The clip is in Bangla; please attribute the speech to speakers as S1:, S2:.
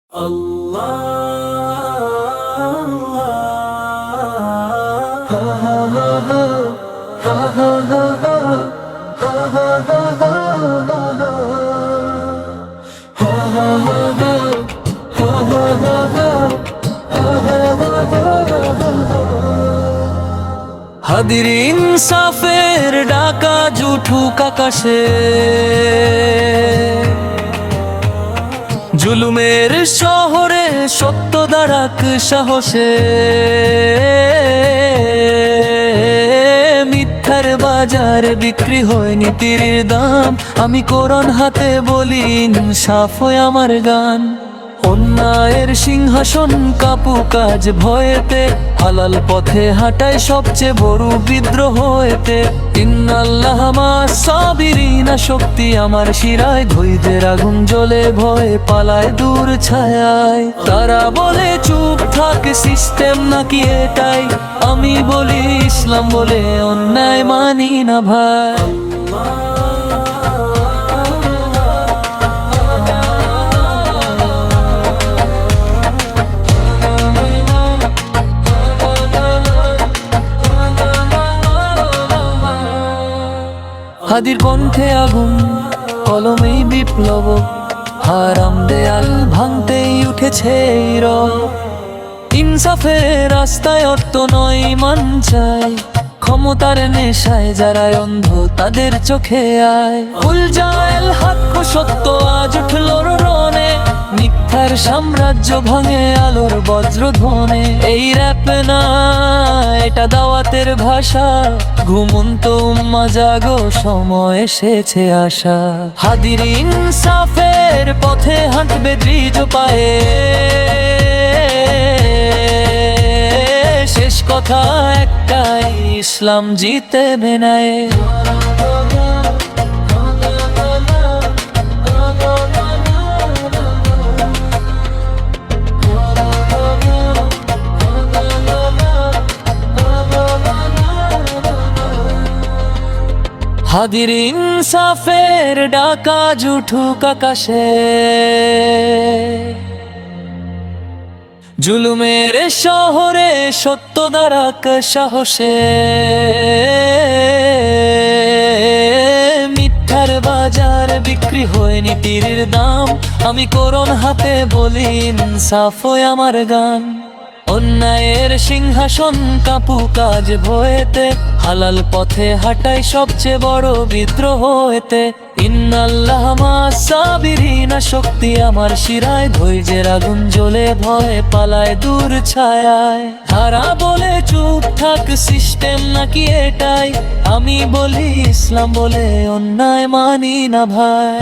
S1: হাদির ইনসাফের ডাকা জুঠুক আকাশে, জুলুমের শহরে সত্য দাঁড়াক সাহসে। মিথ্যার বাজারে বিক্রি হয় নীতির দাম, আমি কোরআন হাতে বলি ইনসাফ হয় আমার গান। অন্যায়ের সিংহাসন কাঁপুক আজ ভয়েতে, হালাল পথে হাঁটায় সবচেয়ে বড় বিদ্রোহ এতে। ইন্নাল্লাহ মা'আস সাবিরিন, শক্তি আমার শিরায়, ধৈর্যের আগুন জ্বলে ভয়ে পালায় দূর ছায়ায়। তারা বলে চুপ থাক, সিস্টেম নাকি এটাই, আমি বলি ইসলাম বলে অন্যায় মানি না ভাই। হাদির কণ্ঠে আগুন, কলমেই বিপ্লব, হারাম দেয়াল ভাঙতেই উঠেছে এই রব। ইনসাফের রাস্তায় অর্থ নয় মান চাই, ক্ষমতার নেশায় যারা অন্ধ তাদের চোখে আয়। ভুল জায়েল হক সত্য আজ উঠল রণে, মিথ্যার সাম্রাজ্য ভাঙে আলোর বজ্রধ্বনে। এই র‍্যাপ না, এটা দাওয়াতের ভাষা, ঘুমন্ত উম্মাহ জাগো, সময় এসেছে আশা। হাদির ইনসাফের পথে হাঁটবে দৃঢ় পায়ে, শেষ কথা একটাই, ইসলাম জিতবে না। হাদির ইনসাফের ডাকা জুঠুক আকাশে, জুলুমের শহরে সত্য দাঁড়াক সাহসে। মিথ্যার বাজার বিক্রি হয় নীতির দাম, আমি কোরআন হাতে বলি ইনসাফ হয় আমার গান। অন্যায়ের সিংহাসন কাঁপুক আজ ভয়েতে, হালাল পথে হাঁটাই সবচেয়ে বড় বিদ্রোহ এতে। ইন্নাল্লাহ মা'আস সাবিরিন, শক্তি আমার শিরায়, ধৈর্যের আগুন জ্বলে ভয়ে পালায় দূর ছায়ায়। তারা বলে চুপ থাক, সিস্টেম নাকি এটাই, আমি বলি ইসলাম বলে অন্যায় মানি না ভাই।